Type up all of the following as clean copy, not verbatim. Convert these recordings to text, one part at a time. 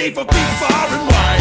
mercy for people far and wide.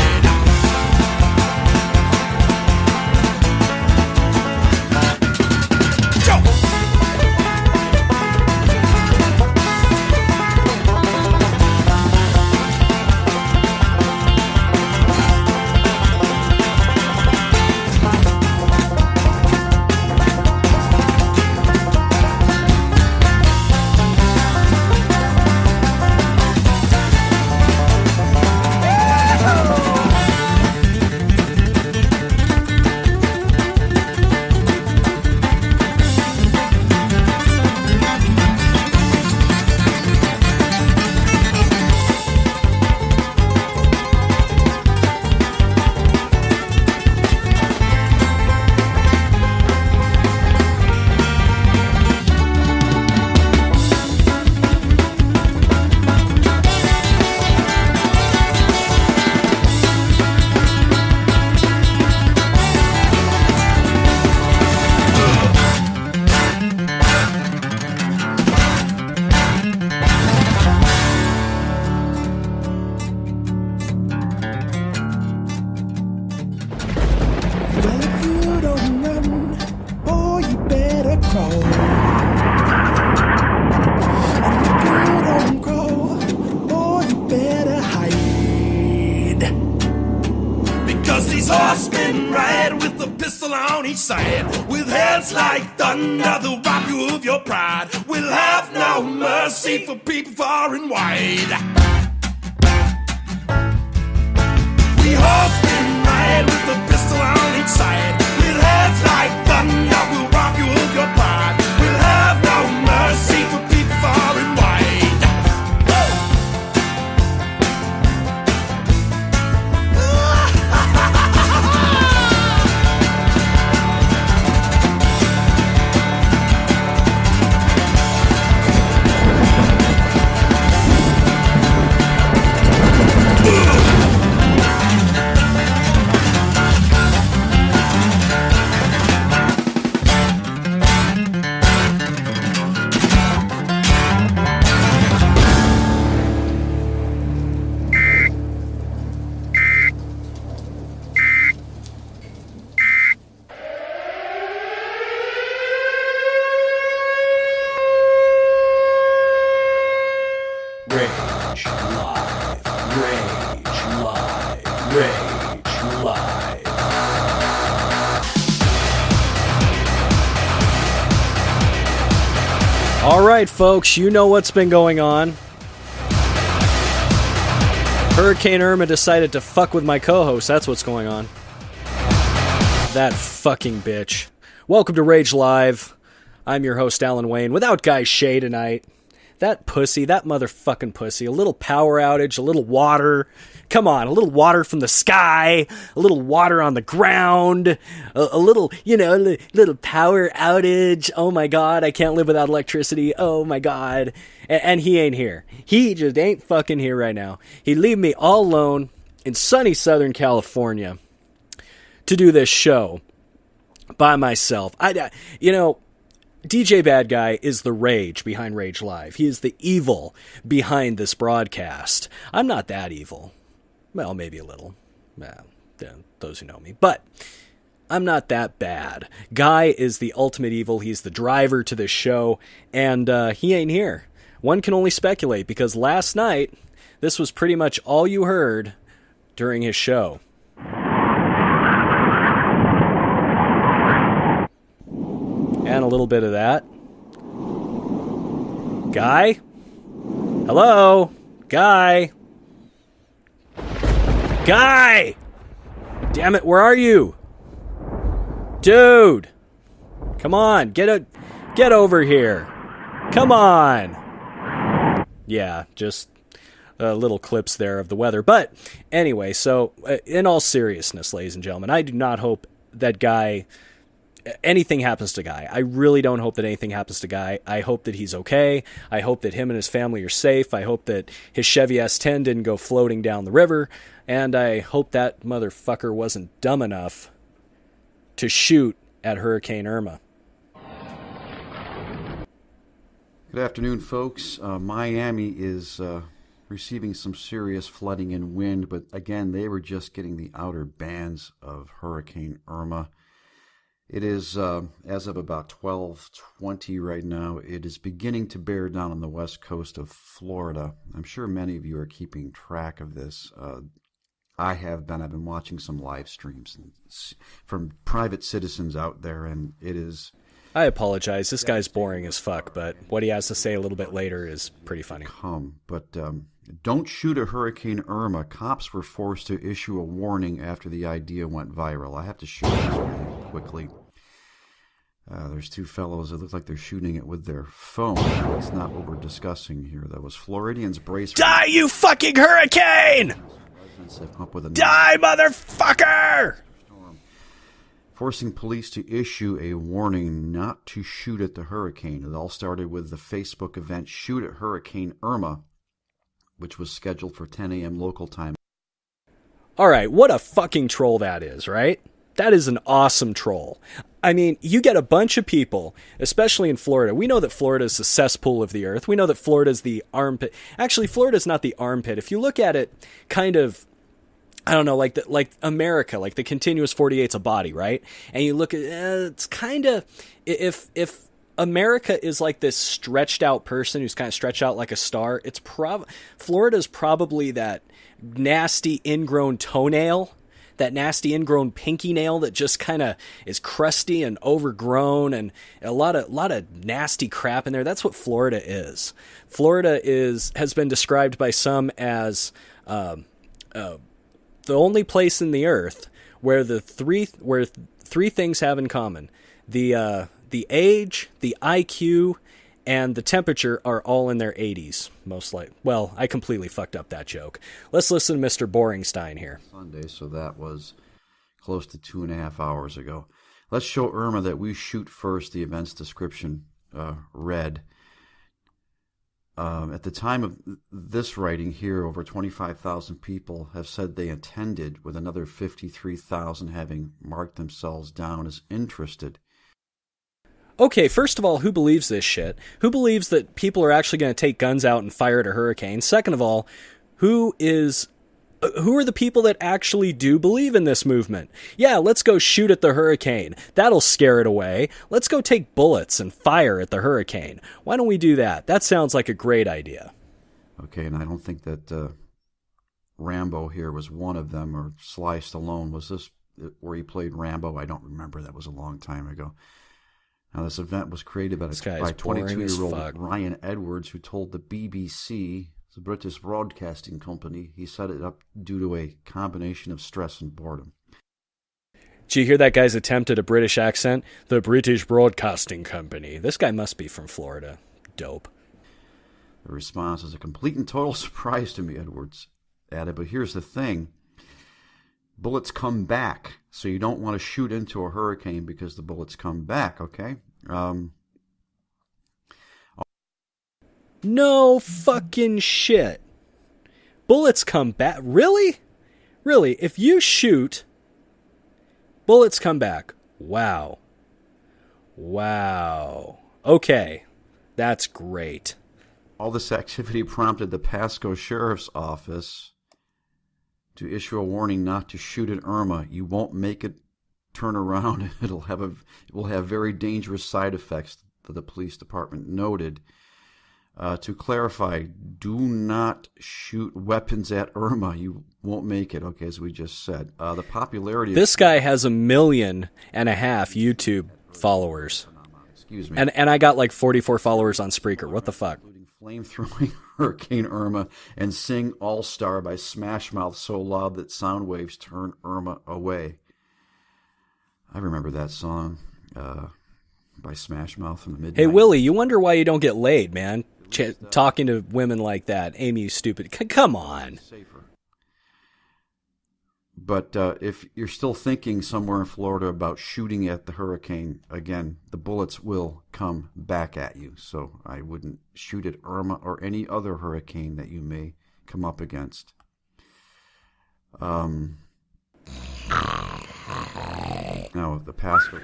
With hands like thunder, they'll rob you of your pride. We'll have no mercy for people far and wide. We horse and ride with a pistol on each side. With hands like thunder, we'll rob you of your pride. We'll have no mercy for people far and wide. All right, folks, you know what's been going on. Hurricane Irma decided to fuck with my co-host. That's what's going on. That fucking bitch. Welcome to Rage Live. I'm your host, Alan Wayne, without Guy Shea tonight. That pussy, that motherfucking pussy. A little power outage, a little water. Come on, a little water from the sky, a little water on the ground, a little, little power outage. Oh my God, I can't live without electricity. Oh my God. And he ain't here. He just ain't fucking here right now. He'd leave me all alone in sunny Southern California to do this show by myself. DJBadGuy is the rage behind Rage Live. He is the evil behind this broadcast. I'm not that evil. Well, maybe a little. Well, those who know me. But I'm not that bad. Guy is the ultimate evil. He's the driver to this show. And he ain't here. One can only speculate, because last night, this was pretty much all you heard during his show. And a little bit of that. Guy? Hello? Guy? Guy! Damn it, where are you? Dude! Come on, get over here. Come on! Yeah, just little clips there of the weather. But anyway, so in all seriousness, ladies and gentlemen, I do not hope that anything happens to Guy. I really don't hope that anything happens to Guy. I hope that he's okay. I hope that him and his family are safe. I hope that his Chevy S10 didn't go floating down the river. And I hope that motherfucker wasn't dumb enough to shoot at Hurricane Irma. Good afternoon, folks. Miami is receiving some serious flooding and wind, but again, they were just getting the outer bands of Hurricane Irma. It is, as of about 12:20 right now, it is beginning to bear down on the west coast of Florida. I'm sure many of you are keeping track of this. I have been. I've been watching some live streams from private citizens out there, and it is... I apologize. This guy's boring as fuck, but what he has to say a little bit later is pretty funny. But don't shoot at Hurricane Irma. Cops were forced to issue a warning after the idea went viral. I have to show this really quickly. There's two fellows that look like they're shooting it with their phone. That's not what we're discussing here. That was Floridians brace... Die, you fucking hurricane! Die, motherfucker! Forcing police to issue a warning not to shoot at the hurricane. It all started with the Facebook event Shoot at Hurricane Irma, which was scheduled for 10 a.m. local time. All right, what a fucking troll that is, right? That is an awesome troll. I mean, you get a bunch of people, especially in Florida. We know that Florida is the cesspool of the earth. We know that Florida is the armpit. Actually, Florida is not the armpit. If you look at it kind of, I don't know, like America, like the continuous 48's a body, right? And you look at it's kind of, if America is like this stretched out person who's kind of stretched out like a star, Florida's probably that nasty ingrown toenail, that nasty ingrown pinky nail that just kind of is crusty and overgrown and a lot of nasty crap in there. That's what Florida is. Florida has been described by some as the only place in the earth where three things have in common: the age, the IQ, and the temperature are all in their 80s, most likely. Well, I completely fucked up that joke. Let's listen to Mr. Boringstein here. Sunday, so that was close to 2.5 hours ago. Let's show Irma that we shoot first, the event's description read. At the time of this writing here, over 25,000 people have said they attended, with another 53,000 having marked themselves down as interested. Okay, first of all, who believes this shit? Who believes that people are actually going to take guns out and fire at a hurricane? Second of all, who are the people that actually do believe in this movement? Yeah, let's go shoot at the hurricane. That'll scare it away. Let's go take bullets and fire at the hurricane. Why don't we do that? That sounds like a great idea. Okay, and I don't think that Rambo here was one of them, or Sly Stallone. Was this where he played Rambo? I don't remember. That was a long time ago. Now, this event was created by 22-year-old Ryan Edwards, who told the BBC, the British Broadcasting Company, he set it up due to a combination of stress and boredom. Did you hear that guy's attempt at a British accent? The British Broadcasting Company. This guy must be from Florida. Dope. The response is a complete and total surprise to me, Edwards added. But here's the thing. Bullets come back, so you don't want to shoot into a hurricane because the bullets come back, okay? No fucking shit. Bullets come back? Really? Really? If you shoot, bullets come back. Wow. Okay. That's great. All this activity prompted the Pasco Sheriff's Office to issue a warning not to shoot at Irma. You won't make it turn around. It will have very dangerous side effects, the police department noted. To clarify, do not shoot weapons at Irma. You won't make it, okay, as we just said. The popularity of this guy has 1.5 million YouTube followers. Excuse me. And I got like 44 followers on Spreaker. What the fuck? Flame-throwing Hurricane Irma and Sing All-Star by Smash Mouth so loud that sound waves turn Irma away. I remember that song by Smash Mouth from the mid-90s. Hey, Willie, you wonder why you don't get laid, man? Talking to women like that. Amy, you stupid. Come on. But if you're still thinking somewhere in Florida about shooting at the hurricane, again, the bullets will come back at you. So I wouldn't shoot at Irma or any other hurricane that you may come up against. Now, the Pasco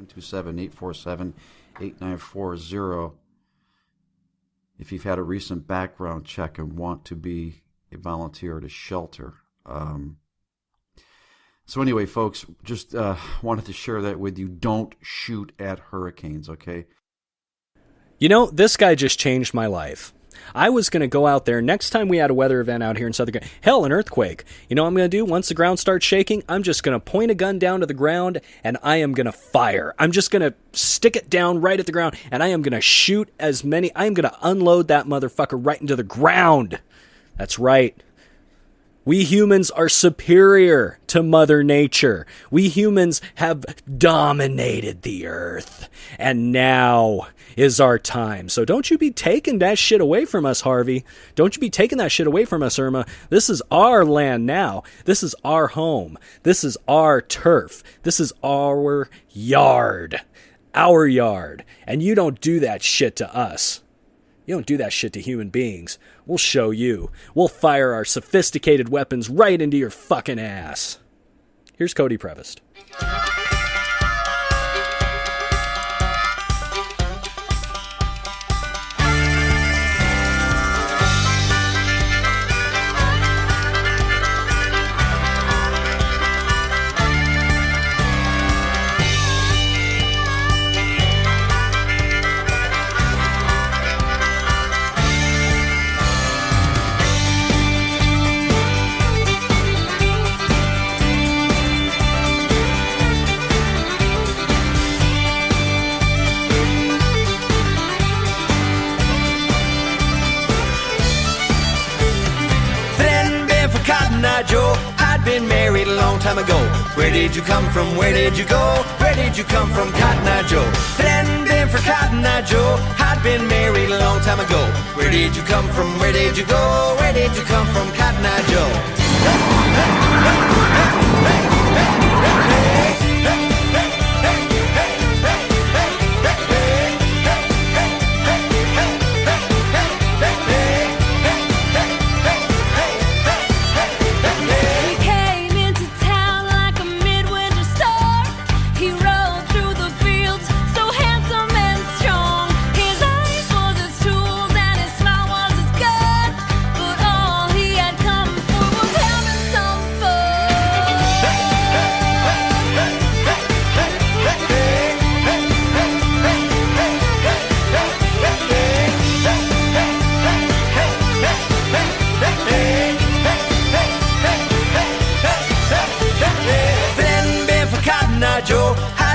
727-847-8940 if you've had a recent background check and want to be a volunteer at a shelter. So anyway, folks, just wanted to share that with you. Don't shoot at hurricanes, okay? You know, this guy just changed my life. I was going to go out there next time we had a weather event out here in Southern California. Hell, an earthquake. You know what I'm going to do? Once the ground starts shaking, I'm just going to point a gun down to the ground and I am going to fire. I'm just going to stick it down right at the ground and I am going to shoot as many. I am going to unload that motherfucker right into the ground. That's right. We humans are superior to Mother Nature. We humans have dominated the earth. And now is our time. So don't you be taking that shit away from us, Harvey. Don't you be taking that shit away from us, Irma. This is our land now. This is our home. This is our turf. This is our yard. Our yard. And you don't do that shit to us. You don't do that shit to human beings. We'll show you. We'll fire our sophisticated weapons right into your fucking ass. Here's Cody Prevost. Joe, I'd been married a long time ago. Where did you come from? Where did you go? Where did you come from, Cotton Eye Joe? If it hadn't been for Cotton Eye Joe, I'd been married a long time ago. Where did you come from? Where did you go? Where did you come from, Cotton Eye Joe?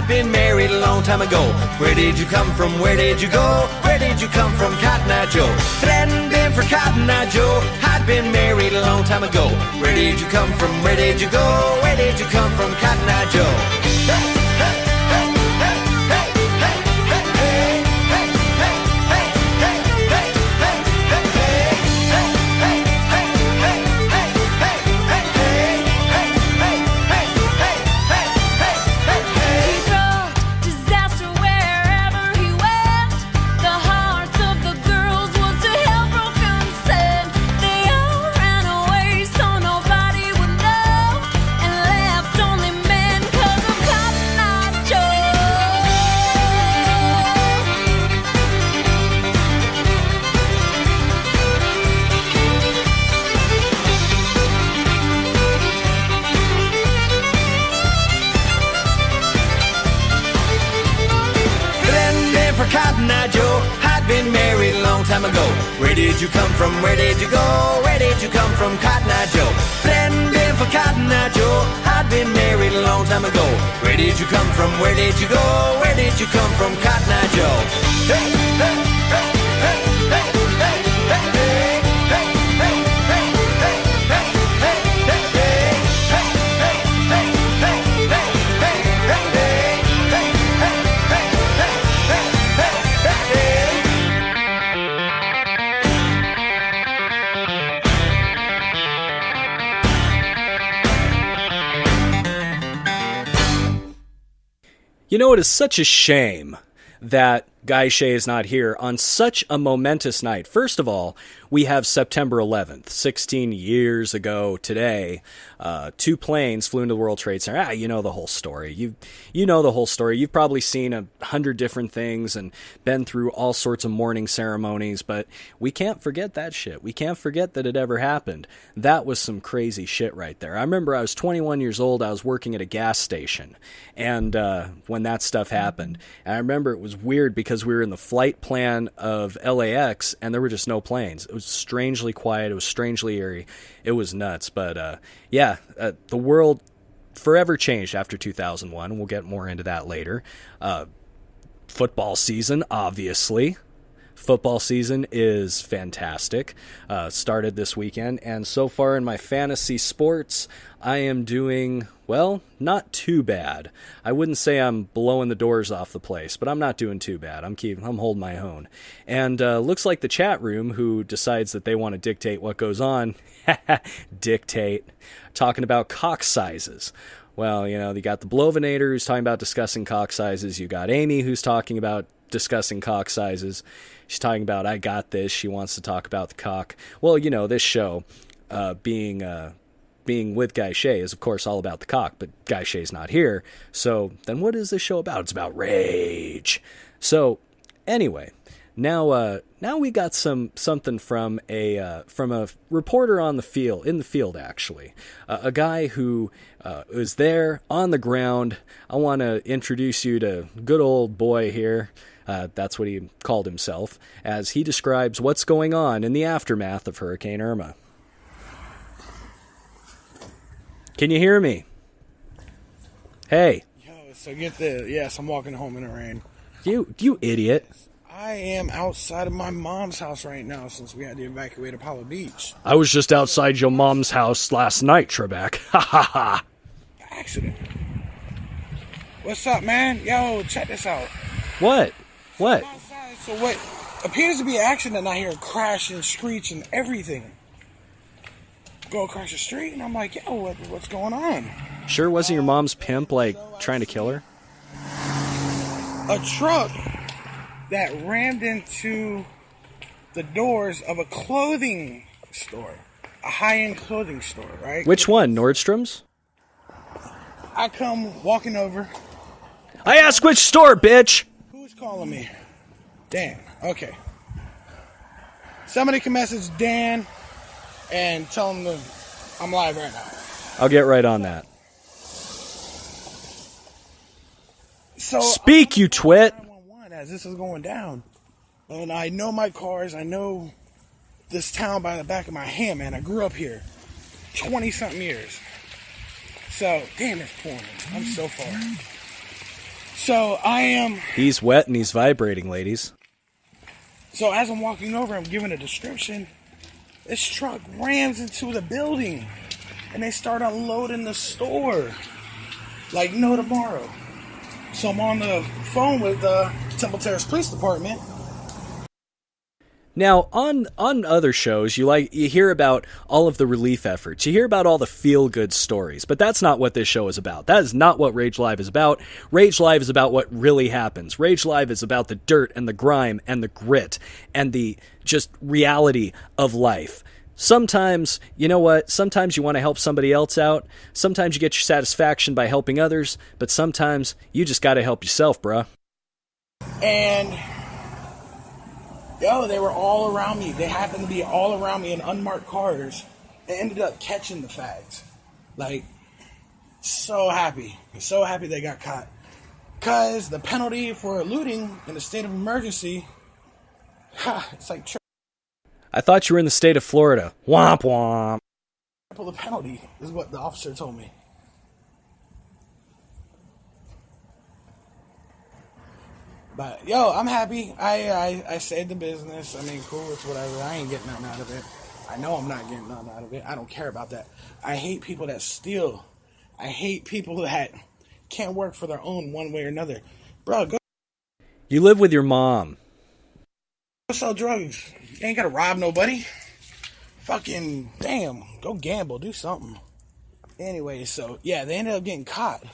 Been married a long time ago. Where did you come from? Where did you go? Where did you come from, Cotton Eye Joe? If it hadn't been for Cotton Eye Joe, I'd been married a long time ago. Where did you come from? Where did you go? Where did you come from, Cotton Eye Joe? Time ago. Where did you come from? Where did you go? Where did you come from, Cotton Eye Joe? If it hadn't been for Cotton Eye Joe, I'd been married a long time ago. Where did you come from? Where did you go? Where did you come from, Cotton Eye Joe? Hey, hey, hey, hey, hey, hey, hey, hey, hey, hey, You know, it is such a shame that Guy Shea is not here on such a momentous night. First of all, we have September 11th, 16 years ago today. 2 planes flew into the World Trade Center. You know the whole story. You know the whole story. You've probably seen 100 different things and been through all sorts of mourning ceremonies, but we can't forget that shit. We can't forget that it ever happened. That was some crazy shit right there. I remember I was 21 years old. I was working at a gas station, and when that stuff happened, and I remember it was weird because we were in the flight plan of LAX, and there were just no planes. It was strangely quiet. It was strangely eerie. It was nuts. But the world forever changed after 2001. We'll get more into that later. Football season, obviously. Football season is fantastic. Started this weekend, and so far in my fantasy sports, I am doing, well, not too bad. I wouldn't say I'm blowing the doors off the place, but I'm not doing too bad. I'm holding my own. And looks like the chat room, who decides that they want to dictate what goes on, dictate, talking about cock sizes. Well, you got the Blovinator who's talking about discussing cock sizes. You got Amy who's talking about discussing cock sizes. She's talking about, I got this. She wants to talk about the cock. Well, this show, being with Guy Shea, is of course all about the cock, but Guy Shea's not here. So then what is this show about? It's about rage. So anyway, now we got something from a reporter in the field actually, a guy who was there on the ground. I want to introduce you to good old boy here. That's what he called himself, as he describes what's going on in the aftermath of Hurricane Irma. Can you hear me? Hey. Yo, so yes, I'm walking home in the rain. You idiot. I am outside of my mom's house right now since we had to evacuate Apollo Beach. I was just outside your mom's house last night, Trebek. Ha ha ha. Accident. What's up, man? Yo, check this out. What? What? I'm outside, so what appears to be an accident, I hear crash and screech and everything. Go across the street, and I'm like, yo, what's going on? Sure wasn't your mom's pimp, trying to kill her? A truck that rammed into the doors of a clothing store. A high-end clothing store, right? Which one? Nordstrom's? I come walking over. I asked which store, bitch! Who's calling me? Dan. Okay. Somebody can message Dan and tell him I'm live right now. I'll get right on that. So speak, you twit! As this is going down, and I know my cars. I know this town by the back of my hand, man. I grew up here 20-something years. So, damn, it's pouring. I'm so far. So, I am... He's wet and he's vibrating, ladies. So, as I'm walking over, I'm giving a description. This truck rams into the building, and they start unloading the store like no tomorrow. So, I'm on the phone with the Temple Terrace Police Department. Now, on other shows, you hear about all of the relief efforts. You hear about all the feel-good stories, but that's not what this show is about. That is not what Rage Live is about. Rage Live is about what really happens. Rage Live is about the dirt and the grime and the grit and the just reality of life. Sometimes, you know what? Sometimes you want to help somebody else out. Sometimes you get your satisfaction by helping others, but sometimes you just got to help yourself, bruh. And they were all around me. They happened to be all around me in unmarked cars. They ended up catching the fags. So happy. So happy they got caught. Because the penalty for looting in a state of emergency, it's like... I thought you were in the state of Florida. Womp womp. The penalty is what the officer told me. But, I'm happy. I saved the business. I mean, cool, it's whatever. I ain't getting nothing out of it. I know I'm not getting nothing out of it. I don't care about that. I hate people that steal. I hate people that can't work for their own one way or another. Bro, go... You live with your mom. Go sell drugs. You ain't gotta rob nobody. Fucking, damn. Go gamble. Do something. Anyway, so, they ended up getting caught.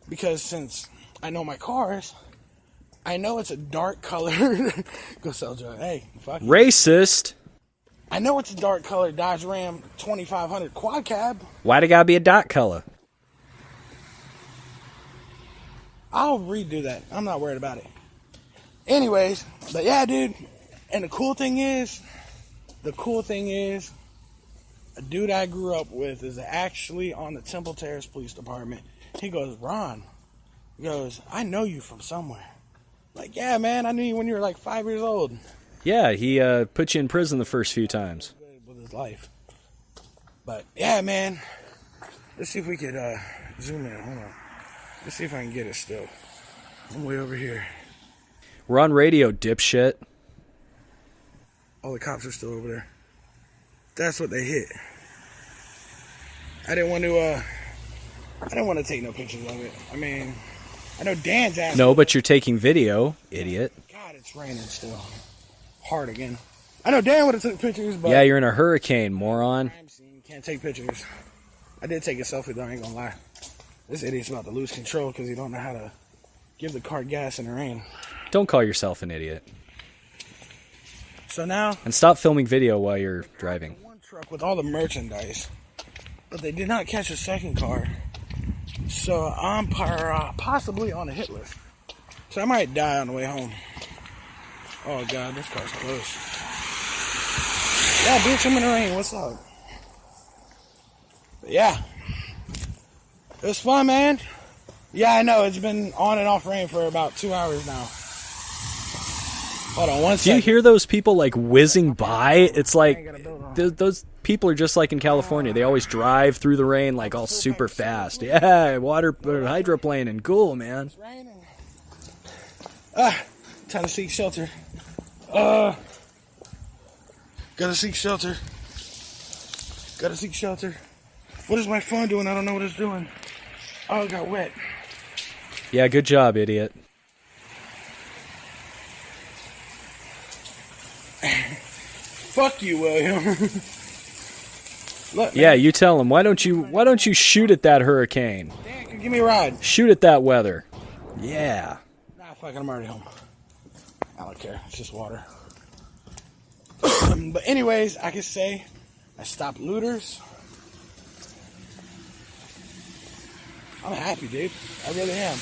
Because since I know my cars... I know it's a dark color. Go sell drugs. Hey, fuck you. Racist. I know it's a dark color Dodge Ram 2500 quad cab. Why'd it gotta be a dot color? I'll redo that. I'm not worried about it. Anyways, but yeah, dude. And the cool thing is, a dude I grew up with is actually on the Temple Terrace Police Department. He goes, Ron, he goes, I know you from somewhere. Like, yeah, man, I knew you when you were like 5 years old. Yeah, he put you in prison the first few times. With his life. But, yeah, man. Let's see if we could zoom in. Hold on. Let's see if I can get it still. I'm way over here. We're on radio, dipshit. All the cops are still over there. That's what they hit. I didn't want to take no pictures of it. I mean, I know Dan's asking. No, but you're taking video, idiot. God, it's raining still. Hard again. I know Dan would have took pictures, but... Yeah, you're in a hurricane, moron. Can't take pictures. I did take a selfie, though, I ain't gonna lie. This idiot's about to lose control because he don't know how to give the car gas in the rain. Don't call yourself an idiot. So now... And stop filming video while you're driving. One truck with all the merchandise. But they did not catch a second car. So I'm possibly on a hit list. So I might die on the way home. Oh, God, this car's close. Yeah, bitch, I'm in the rain. What's up? But yeah. It was fun, man. Yeah, I know. It's been on and off rain for about 2 hours now. Hold on one second. Do you hear those people, like, whizzing by? It's like, those people are just like in California. They always drive through the rain, like, all super fast. Yeah, hydroplane, cool, man. It's raining. Time to seek shelter. Gotta seek shelter. Gotta seek shelter. What is my phone doing? I don't know what it's doing. Oh, it got wet. Yeah, good job, idiot. Fuck you, William. Look, yeah, you tell him. Why don't you shoot at that hurricane? Dan, give me a ride. Shoot at that weather. Yeah. Nah, fuck it, I'm already home. I don't care. It's just water. But anyways, I can say I stopped looters. I'm happy, dude. I really am.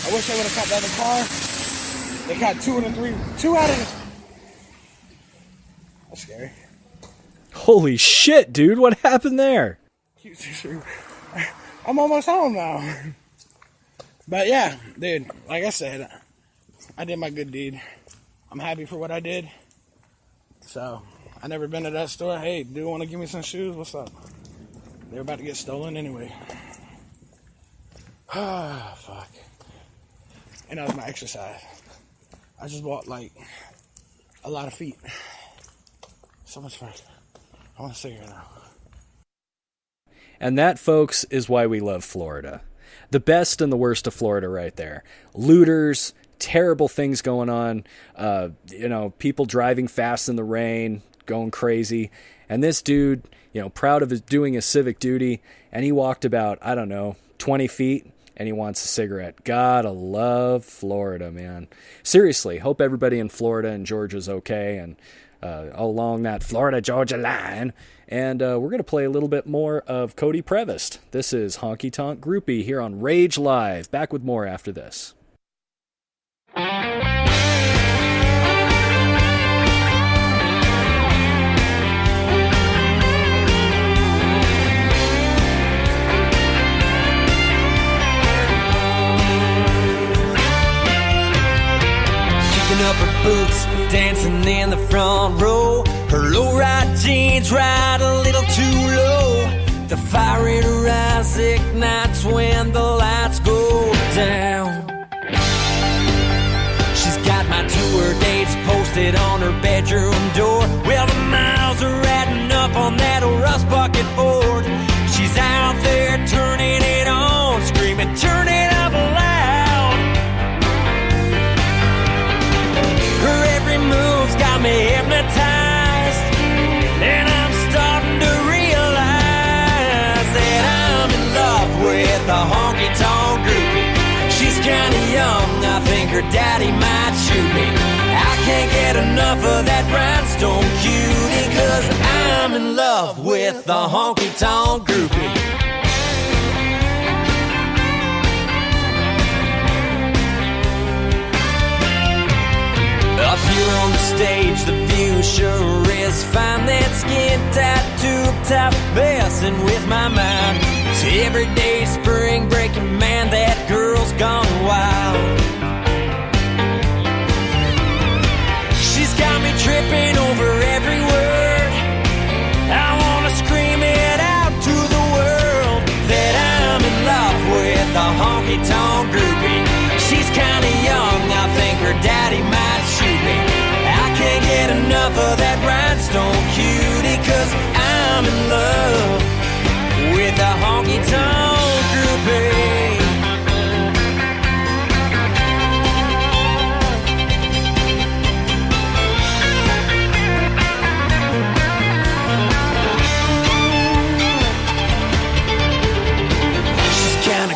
I wish they would have caught the other car. They caught 2 out of the... That's scary. Holy shit, dude. What happened there? I'm almost home now. But yeah, dude, like I said, I did my good deed. I'm happy for what I did. So, I never been to that store. Hey, do you want to give me some shoes? What's up? They're about to get stolen anyway. Ah, fuck. And that was my exercise. I just bought, like, a lot of feet. So much fun. I want a cigarette now. And that, folks, is why we love Florida. The best and the worst of Florida right there. Looters, terrible things going on, people driving fast in the rain, going crazy. And this dude, proud of doing his civic duty, and he walked about, 20 feet, and he wants a cigarette. Gotta love Florida, man. Seriously, hope everybody in Florida and Georgia's okay, and along that Florida-Georgia line. And we're going to play a little bit more of Cody Prevost. This is Honky Tonk Groupie here on Rage Live. Back with more after this. Up her boots, dancing in the front row. Her low-ride jeans ride a little too low. The fire in her eyes ignites when the lights go down. She's got my tour dates posted on her bedroom door. Well, the miles are adding up on that rust bucket Ford. She's out there turning it on, screaming, turn it up loud. Her every move's got me hypnotized, and I'm starting to realize that I'm in love with a honky-tonk groupie. She's kinda young, I think her daddy might shoot me. I can't get enough of that rhinestone rhinestone cutie, 'cause I'm in love with the honky-tonk groupie. Up here on the stage, the view sure is fine. That skin tattoo top messing with my mind. It's everyday spring breaking, man, that girl's gone wild. She's got me tripping over every word. I wanna scream it out to the world that I'm in love with a honky-tonk groupie. She's kinda young, I think her daddy might shoot me. I can't get enough of that rhinestone cutie, 'cause I'm in love with a honky-tonk groupie.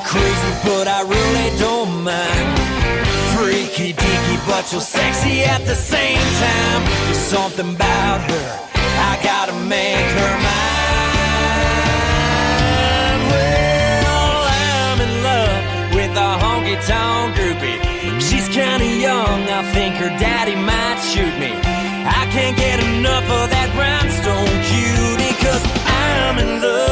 Crazy, but I really don't mind. Freaky deaky, but so sexy at the same time. There's something about her, I gotta make her mine. Well, I'm in love with a honky-tonk groupie. She's kinda young, I think her daddy might shoot me. I can't get enough of that rhinestone cutie, 'cause I'm in love.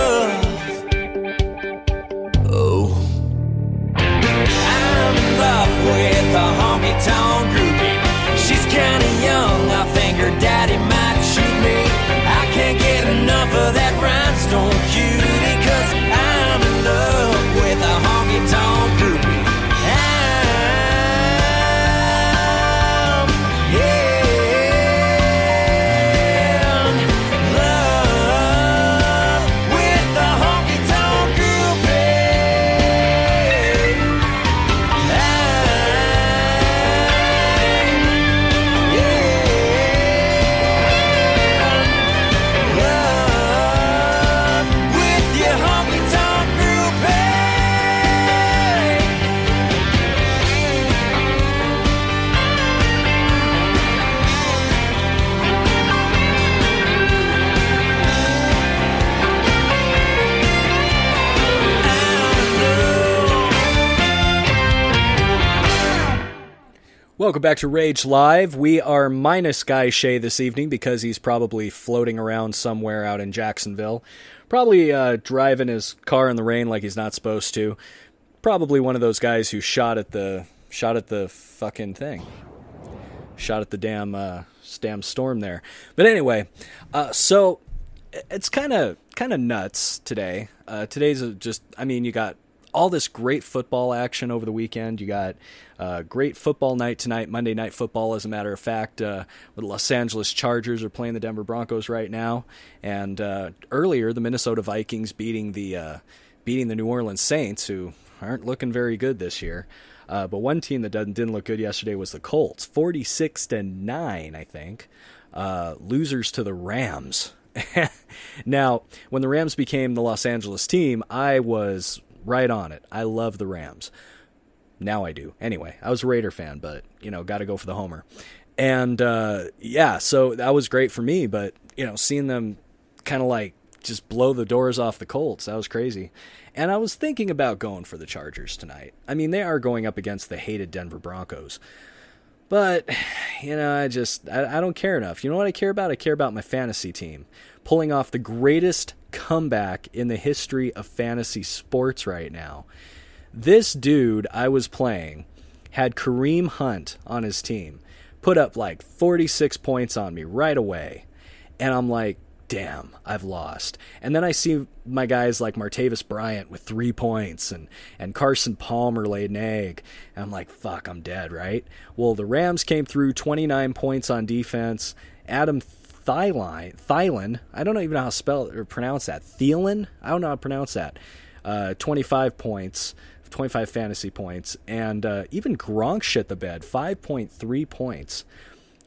With a honky-tonk groupie. She's kinda young, I think her daddy might shoot me. I can't get enough of that rhinestone cutie, 'cause I'm in love with a honky-tonk groupie. Welcome back to Rage Live. We are minus Guy Shea this evening because he's probably floating around somewhere out in Jacksonville. Probably driving his car in the rain like he's not supposed to. Probably one of those guys who shot at the fucking thing. Shot at the damn storm there. But anyway, so it's kind of nuts today. Today's just, I mean, you got all this great football action over the weekend. You got great football night tonight, Monday Night Football, as a matter of fact. The Los Angeles Chargers are playing the Denver Broncos right now. And earlier, the Minnesota Vikings beating the New Orleans Saints, who aren't looking very good this year. But one team that didn't look good yesterday was the Colts, 46-9, I think. Losers to the Rams. Now, when the Rams became the Los Angeles team, I was right on it. I love the Rams. Now I do. Anyway, I was a Raider fan, but, got to go for the homer. And, so that was great for me, but, seeing them kind of like just blow the doors off the Colts, that was crazy. And I was thinking about going for the Chargers tonight. I mean, they are going up against the hated Denver Broncos. But, I don't care enough. You know what I care about? I care about my fantasy team pulling off the greatest comeback in the history of fantasy sports right now. This dude I was playing had Kareem Hunt on his team, put up like 46 points on me right away. And I'm like, damn, I've lost. And then I see my guys like Martavis Bryant with 3 points and Carson Palmer laid an egg. And I'm like, fuck, I'm dead, right? Well, the Rams came through 29 points on defense. Adam Thielen, I don't even know how to spell or pronounce that. Thielen? I don't know how to pronounce that. 25 points, 25 fantasy points. And even Gronk shit the bed, 5.3 points.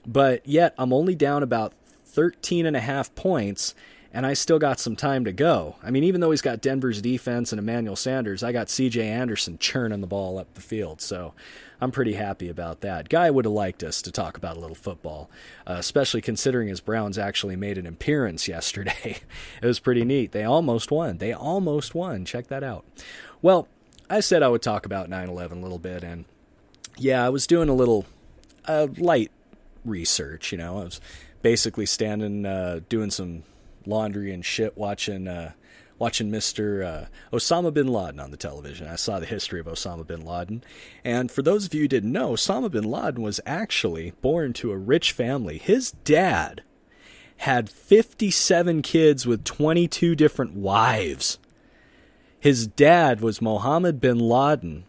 But yet I'm only down about 13.5 points, and I still got some time to go. I mean, even though he's got Denver's defense and Emmanuel Sanders, I got C.J. Anderson churning the ball up the field, so I'm pretty happy about that. Guy would have liked us to talk about a little football, especially considering his Browns actually made an appearance yesterday. It was pretty neat. They almost won. Check that out. Well, I said I would talk about 9/11 a little bit, and yeah, I was doing a little light research. I was basically standing, doing some laundry and shit, watching Mr. Osama bin Laden on the television. I saw the history of Osama bin Laden. And for those of you who didn't know, Osama bin Laden was actually born to a rich family. His dad had 57 kids with 22 different wives. His dad was Mohammed bin Laden.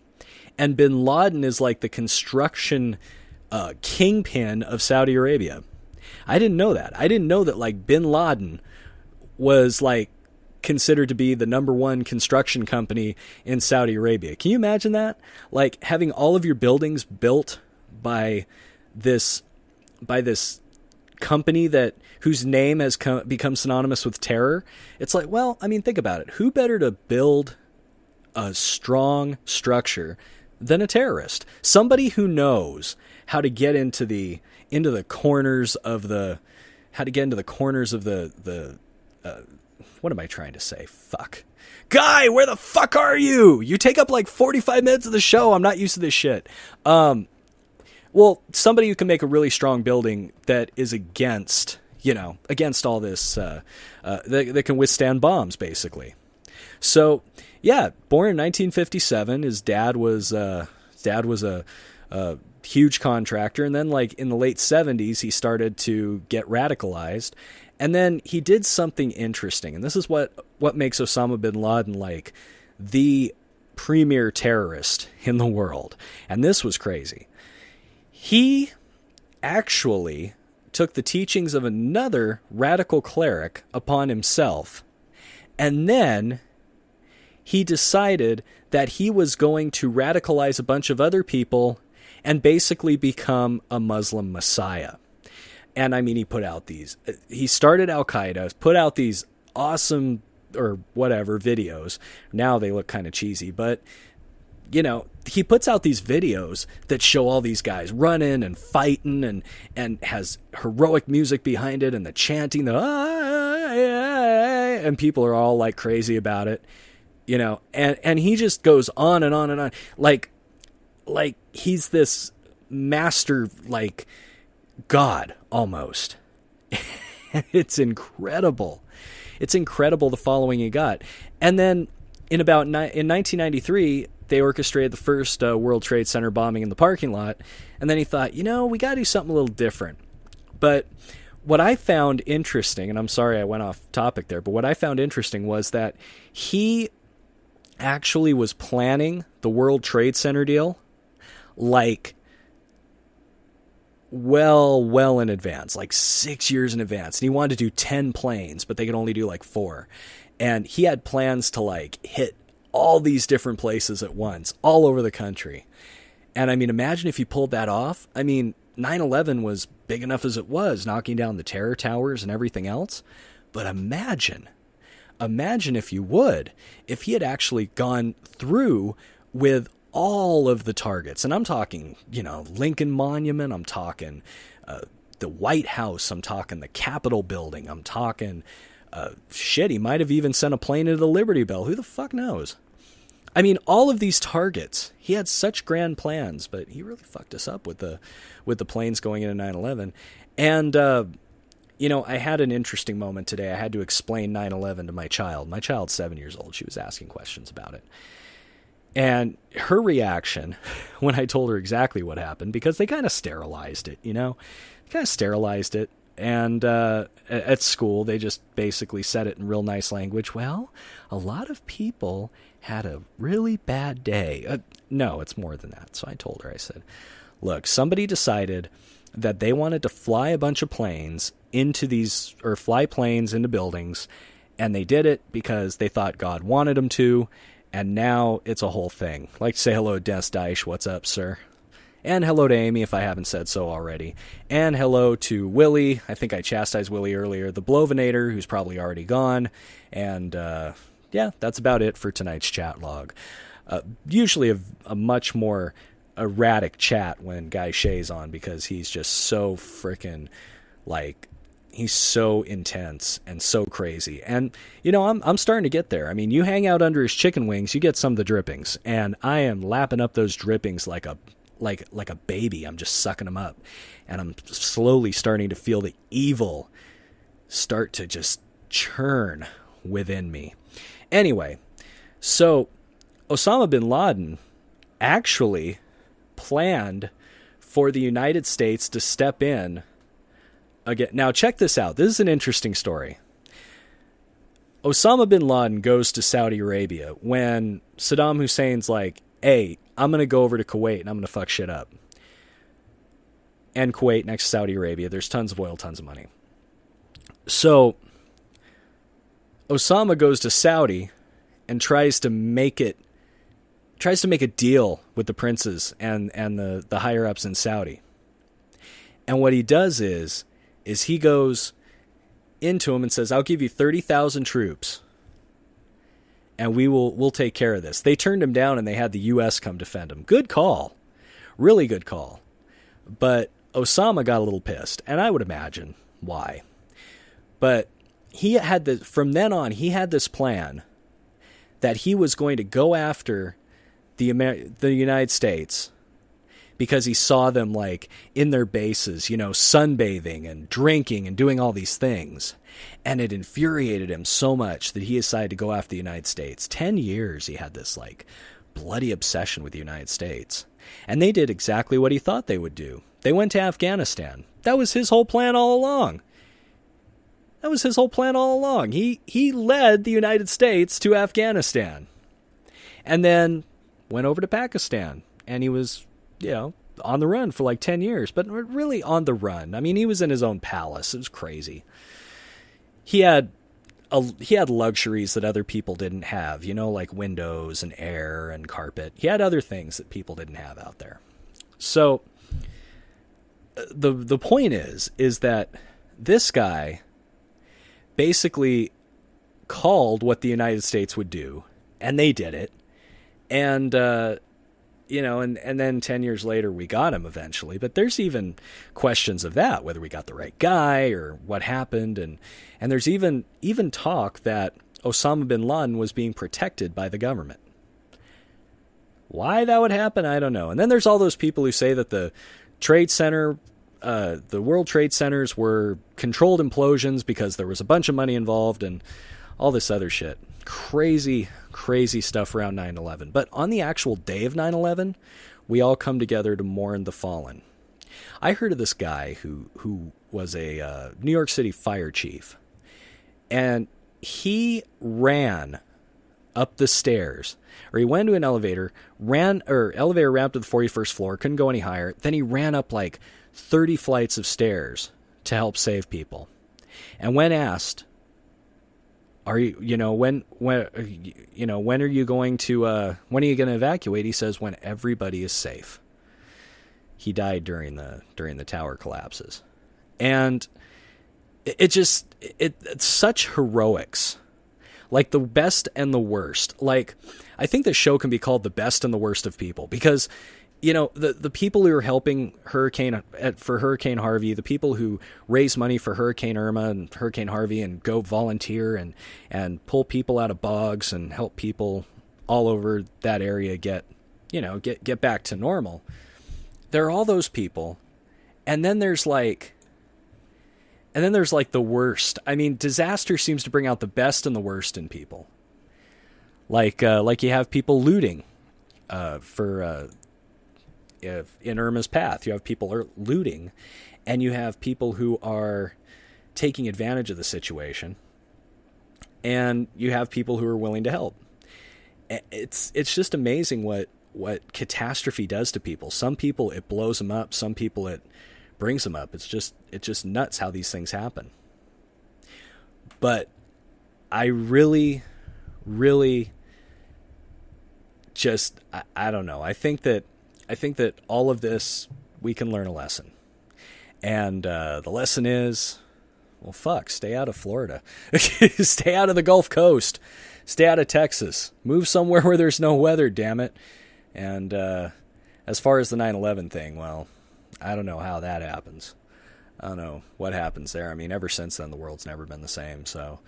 And bin Laden is like the construction kingpin of Saudi Arabia. I didn't know that. I didn't know that like bin Laden was like considered to be the number one construction company in Saudi Arabia. Can you imagine that? Like having all of your buildings built by this company whose name has become synonymous with terror. It's like, well, I mean, think about it. Who better to build a strong structure than a terrorist? Somebody who knows how to get into the corners of the what am I trying to say? Fuck. Guy, where the fuck are you? You take up like 45 minutes of the show. I'm not used to this shit. Well, somebody who can make a really strong building that is against all this, that can withstand bombs, basically. So, yeah, born in 1957, his dad was a huge contractor, and then like in the late 70s, he started to get radicalized. And then he did something interesting, and this is what makes Osama bin Laden like the premier terrorist in the world. And this was crazy. He actually took the teachings of another radical cleric upon himself, and then he decided that he was going to radicalize a bunch of other people and basically become a Muslim messiah. And I mean, he started Al-Qaeda, put out these awesome or whatever videos. Now they look kind of cheesy, but he puts out these videos that show all these guys running and fighting and has heroic music behind it and the chanting, and people are all like crazy about it, and he just goes on and on and on. Like he's this master, like God almost. It's incredible. It's incredible the following he got. And then in 1993, they orchestrated the first World Trade Center bombing in the parking lot. And then he thought, we got to do something a little different. But what I found interesting, and I'm sorry I went off topic there, but what I found interesting was that he actually was planning the World Trade Center deal like well in advance, like 6 years in advance. And he wanted to do 10 planes, but they could only do like 4. And he had plans to like hit all these different places at once, all over the country. And I mean, imagine if he pulled that off. I mean, 9/11 was big enough as it was, knocking down the terror towers and everything else. But imagine if he had actually gone through with all of the targets. And I'm talking, Lincoln Monument. I'm talking the White House. I'm talking the Capitol building. I'm talking, he might have even sent a plane into the Liberty Bell. Who the fuck knows? I mean, all of these targets. He had such grand plans, but he really fucked us up with the planes going into 9/11. And, I had an interesting moment today. I had to explain 9/11 to my child. My child's 7 years old. She was asking questions about it. And her reaction when I told her exactly what happened, because they kind of sterilized it, And at school, they just basically said it in real nice language. Well, a lot of people had a really bad day. No, it's more than that. So I told her, I said, look, somebody decided that they wanted to fly a bunch of planes fly planes into buildings, and they did it because they thought God wanted them to. And now it's a whole thing. Like, say hello, Des Deich. What's up, sir? And hello to Amy, if I haven't said so already. And hello to Willie. I think I chastised Willie earlier. The Blovinator, who's probably already gone. And, yeah, that's about it for tonight's chat log. Usually a much more erratic chat when Guy Shea's on, because he's just so freaking, like, he's so intense and so crazy. And, you know, I'm starting to get there. I mean, you hang out under his chicken wings, you get some of the drippings. And I am lapping up those drippings like a baby. I'm just sucking them up. And I'm slowly starting to feel the evil start to just churn within me. Anyway, so Osama bin Laden actually planned for the United States to step in again. Now, check this out. This is an interesting story. Osama bin Laden goes to Saudi Arabia when Saddam Hussein's like, hey, I'm going to go over to Kuwait and I'm going to fuck shit up. And Kuwait next to Saudi Arabia, there's tons of oil, tons of money. So Osama goes to Saudi and tries to make a deal with the princes and the higher ups in Saudi. And what he does is he goes into him and says, I'll give you 30,000 troops and we'll take care of this. They turned him down and they had the U.S. come defend him. Good call. Really good call. But Osama got a little pissed, and I would imagine why. But from then on, he had this plan that he was going to go after the United States because he saw them like in their bases, you know, sunbathing and drinking and doing all these things. And it infuriated him so much that he decided to go after the United States. 10 years he had this like bloody obsession with the United States. And they did exactly what he thought they would do. They went to Afghanistan. That was his whole plan all along. He led the United States to Afghanistan. And then went over to Pakistan. And he was, you know, on the run for like 10 years. But really on the run. I mean, he was in his own palace. It was crazy. He had luxuries that other people didn't have, you know, like windows and air and carpet. He had other things that people didn't have out there. So the point is that this guy basically called what the United States would do, and they did it. And you know, and then 10 years later we got him eventually, but there's even questions of that, whether we got the right guy or what happened. And there's even talk that Osama bin Laden was being protected by the government. Why that would happen, I don't know. And then there's all those people who say that the Trade Center, the World Trade Centers were controlled implosions because there was a bunch of money involved and all this other shit. Crazy stuff around 9/11. But on the actual day of 9/11, we all come together to mourn the fallen. I heard of this guy who was a New York City fire chief, and he ran up the stairs, or he went to an elevator, elevator ramped to the 41st floor, couldn't go any higher. Then he ran up like 30 flights of stairs to help save people. And when asked, when are you going to evacuate? He says, when everybody is safe. He died during the tower collapses. And it's such heroics. Like the best and the worst. Like, I think the show can be called The Best and the Worst of People, because, you know, the people who are helping Hurricane Harvey, the people who raise money for Hurricane Irma and Hurricane Harvey and go volunteer and pull people out of bogs and help people all over that area get back to normal. There are all those people. And then there's like the worst. I mean, disaster seems to bring out the best and the worst in people. Like you have people looting in Irma's path. You have people looting, and you have people who are taking advantage of the situation, and you have people who are willing to help. It's just amazing what catastrophe does to people. Some people it blows them up. Some people it brings them up. It's just nuts how these things happen. But I really, really just, I don't know. I think that I think that all of this, we can learn a lesson. And the lesson is, well, fuck, stay out of Florida. Stay out of the Gulf Coast. Stay out of Texas. Move somewhere where there's no weather, damn it. And as far as the 9/11 thing, well, I don't know how that happens. I don't know what happens there. I mean, ever since then, the world's never been the same. So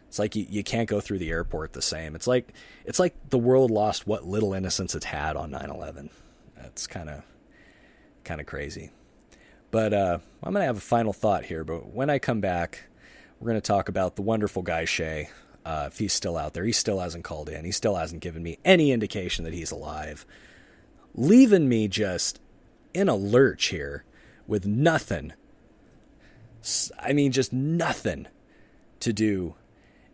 it's like you can't go through the airport the same. It's like the world lost what little innocence it had on 9/11. That's kind of crazy. But I'm going to have a final thought here. But when I come back, we're going to talk about the wonderful Guy Shea. If he's still out there, he still hasn't called in. He still hasn't given me any indication that he's alive. Leaving me just in a lurch here with nothing. I mean, just nothing to do.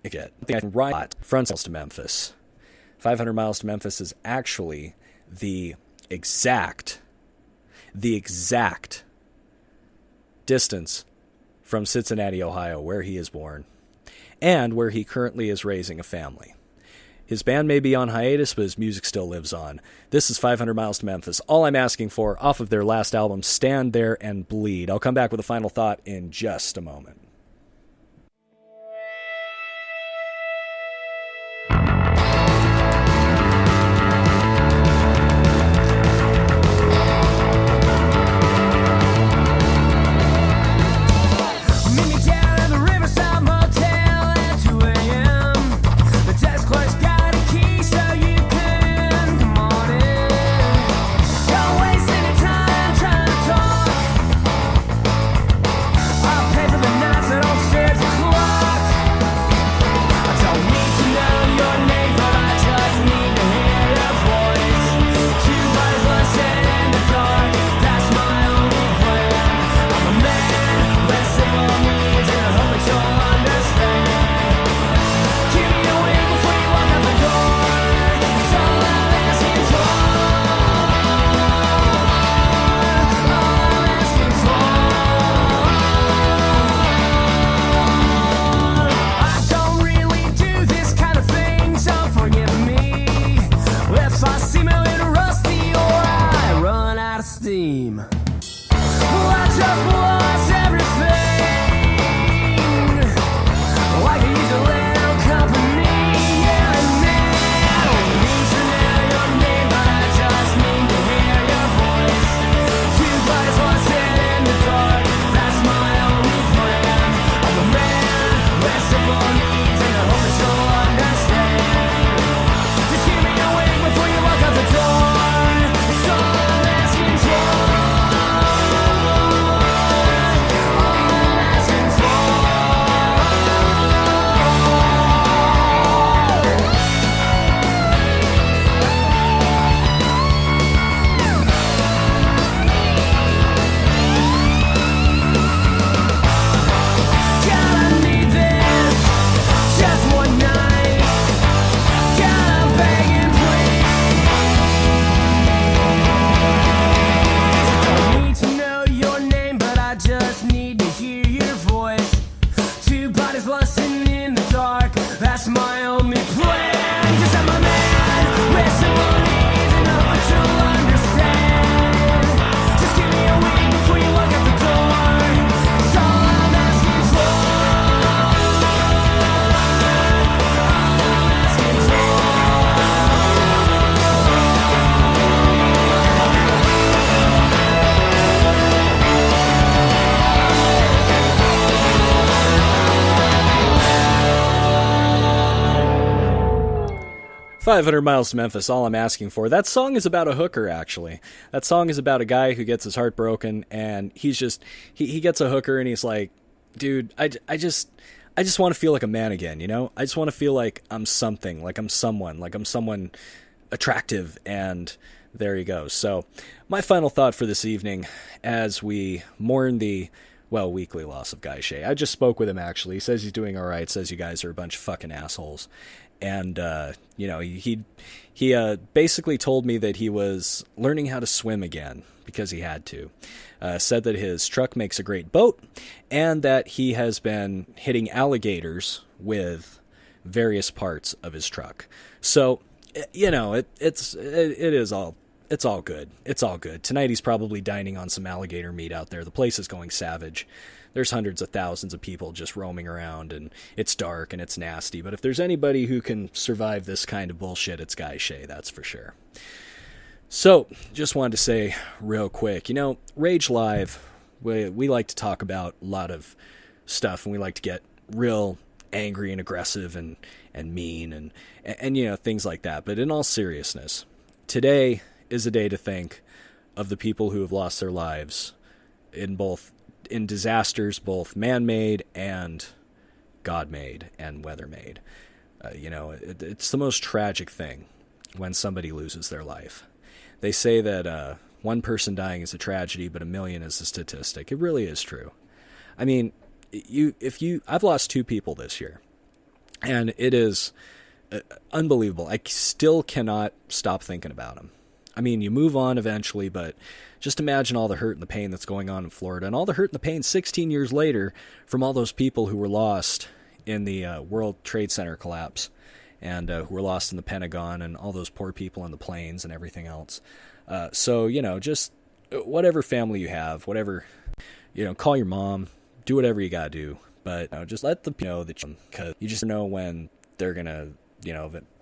Right, front miles to Memphis. 500 miles to Memphis is actually the exact distance from Cincinnati, Ohio, where he is born, and where he currently is raising a family. His band may be on hiatus, but his music still lives on. This is 500 Miles to Memphis. All I'm asking for, off of their last album, Stand There and Bleed. I'll come back with a final thought in just a moment. "500 Miles to Memphis, All I'm Asking For." That song is about a hooker, actually. That song is about a guy who gets his heart broken, and he gets a hooker, and he's like, dude, I just want to feel like a man again, you know? I just want to feel like I'm something, like I'm someone attractive, and there you go. So, my final thought for this evening, as we mourn the, weekly loss of Guy Shea. I just spoke with him, actually. He says he's doing all right, says you guys are a bunch of fucking assholes. And, he basically told me that he was learning how to swim again because he had to. Said that his truck makes a great boat and that he has been hitting alligators with various parts of his truck. So, it is all it's all good. It's all good. Tonight he's probably dining on some alligator meat out there. The place is going savage. There's hundreds of thousands of people just roaming around, and it's dark and it's nasty. But if there's anybody who can survive this kind of bullshit, it's Guy Shea, that's for sure. So, just wanted to say real quick, Rage Live, we like to talk about a lot of stuff, and we like to get real angry and aggressive and mean and things like that. But in all seriousness, today is a day to think of the people who have lost their lives in disasters, both man-made and God-made and weather-made. It's the most tragic thing when somebody loses their life. They say that one person dying is a tragedy, but a million is a statistic. It really is true. I mean, I've lost 2 people this year, and it is unbelievable. I still cannot stop thinking about them. I mean, you move on eventually, but just imagine all the hurt and the pain that's going on in Florida, and all the hurt and the pain 16 years later from all those people who were lost in the World Trade Center collapse, and who were lost in the Pentagon, and all those poor people in the planes and everything else. So, just whatever family you have, whatever, call your mom, do whatever you gotta do, but just let them know that because you just know when they're gonna,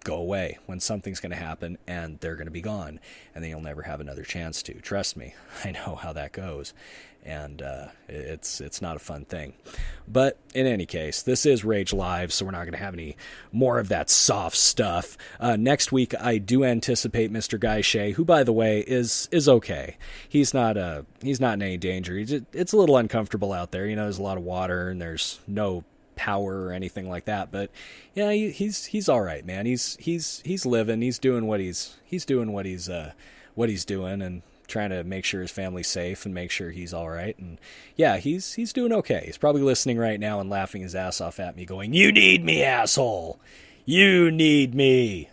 go away, when something's gonna happen and they're gonna be gone, and then you'll never have another chance to. Trust me, I know how that goes, and it's not a fun thing. But in any case, this is Rage Live, so we're not gonna have any more of that soft stuff. Next week, I do anticipate Mr. Guy Shea, who, by the way, is okay. He's not in any danger. It's a little uncomfortable out there. There's a lot of water and there's no power or anything like that, but yeah, he's all right, man. He's living. He's doing what he's doing, and trying to make sure his family's safe and make sure he's all right. And yeah, he's doing okay. He's probably listening right now and laughing his ass off at me, going, "You need me, asshole. You need me."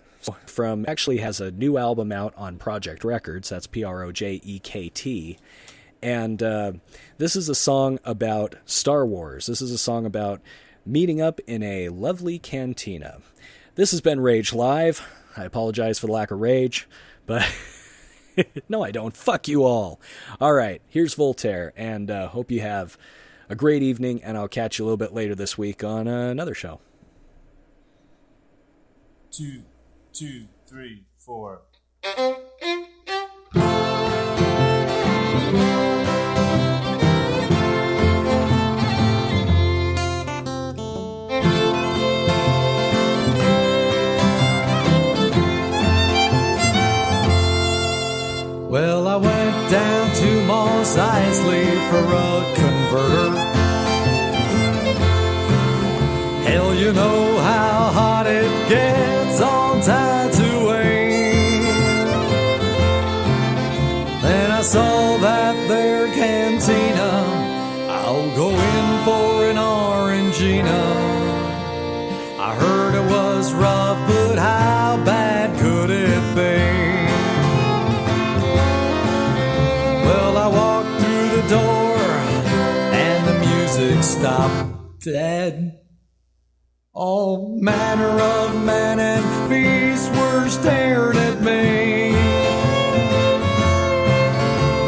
Actually has a new album out on Project Records. That's Projekt. And this is a song about Star Wars. This is a song about meeting up in a lovely cantina. This has been Rage Live. I apologize for the lack of rage, but no, I don't. Fuck you all. All right, here's Voltaire, and hope you have a great evening, and I'll catch you a little bit later this week on another show. 2, 2, 3, 4. Well, I went down to Mos Eisley for a converter. Hell, you know how hot it gets on Tatooine. Then I saw that there cantina. I'll go in for an Orangina. I heard it was rough, but how bad could it be? Well, I walked through the door and the music stopped dead. All manner of men and beasts were staring at me.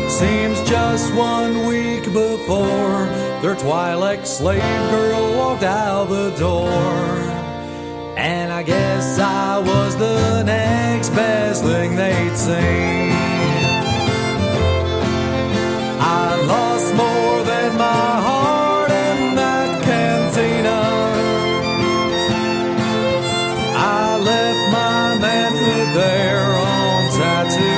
Seems just 1 week before their Twi'lek slave girl walked out the door. And I guess I was the next best thing they'd seen. I lost more than my heart in that cantina. I left my manhood there on Tatooine.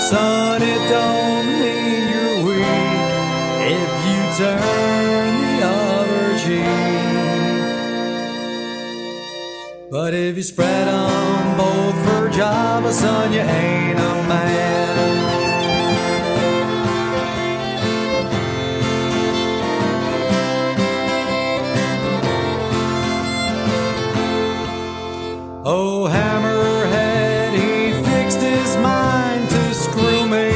Son, it don't mean you're weak if you turn the other cheek. But if you spread 'em both for Jabba, son, you ain't a man. Oh, Hammerhead, he fixed his mind to screw me.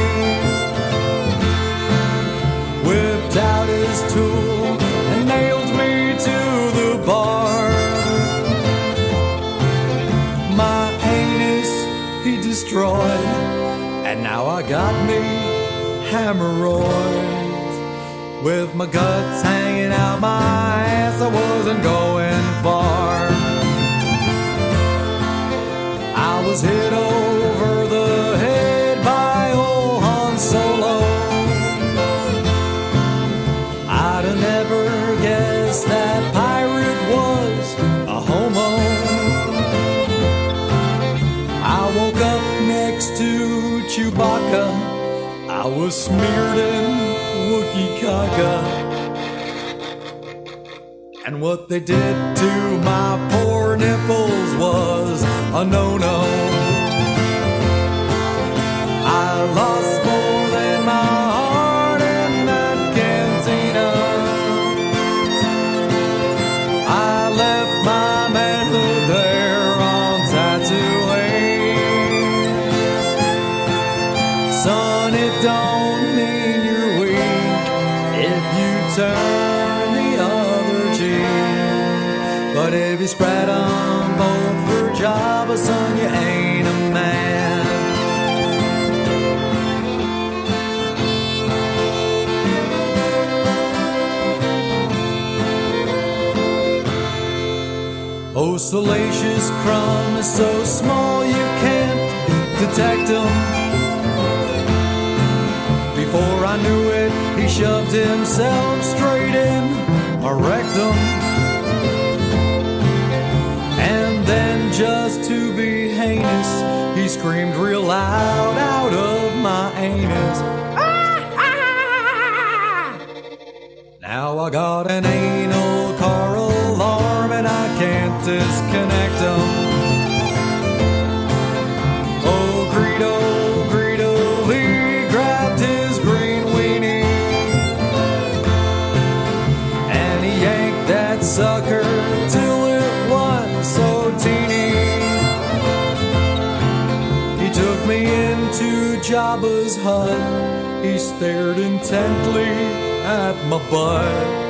Whipped out his tool and nailed me to the bar. My anus destroyed, and now I got me hemorrhoids. With my guts hanging out my ass, I wasn't going far. I was hit over the head by old Han Solo. I'd have never guessed that pirate was a homo. I woke up next to Chewbacca. I was smeared in Wookiee caca. And what they did to my poor nipples was a no-no. I lost more than my heart in that cantina. I left my manhood there on Tatooine. Son, it don't mean you're weak if you turn the other cheek. But if you spread them both for Jabba, son, you ain't a man. Oh, salacious crumb is so small you can't detect him. Before I knew it, he shoved himself straight in my rectum. And then, just to be heinous, he screamed real loud out of my anus. Now I got an anal car alarm and I can't disconnect him. Oh, Greedo, Greedo, he grabbed his green weenie and he yanked that sucker till it was so teeny. He took me into Jabba's hut. He stared intently at my butt.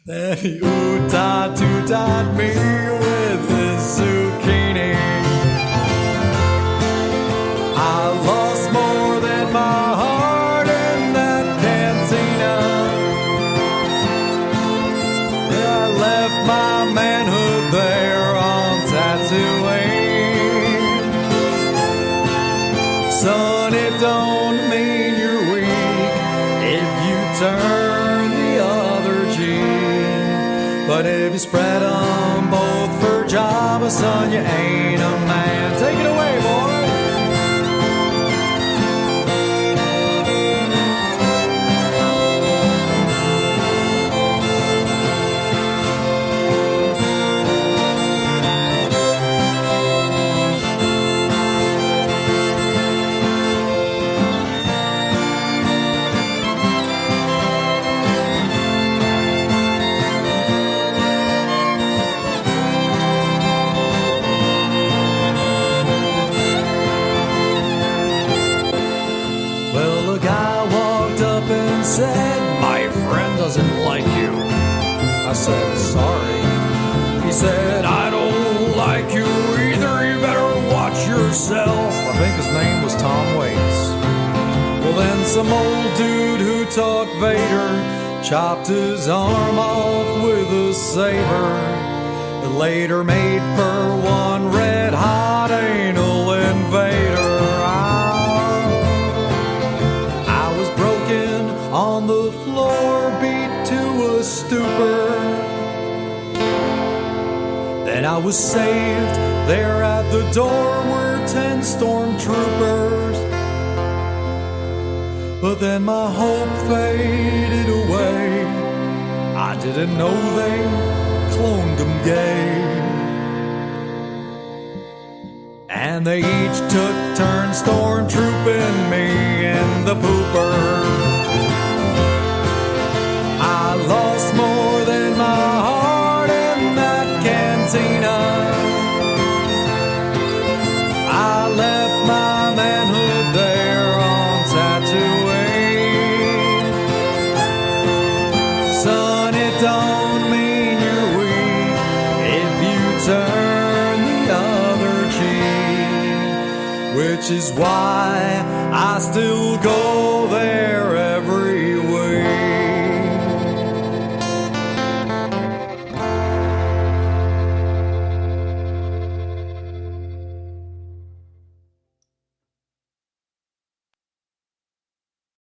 Then he ooh-ta-too-ta'd me with his zucchini. I lost more than my heart in that cantina. I left my manhood there on Tatooine. Son, it don't mean you're weak if you turn the other cheek. But if you spread them both for Jabba, son, you ain't a man. Take it away, boy. Said, my friend doesn't like you. I said, sorry. He said, I don't like you either. You better watch yourself. I think his name was Tom Waits. Well, then some old dude who taught Vader chopped his arm off with a saber. It later made for one red-hot anal invader. On the floor, beat to a stupor. Then I was saved. There at the door were 10 stormtroopers. But then my hope faded away. I didn't know they cloned them gay. And they each took turns stormtrooping me in the pooper. I lost more than my heart in that cantina. I left my manhood there on Tatooine. So which is why I still go.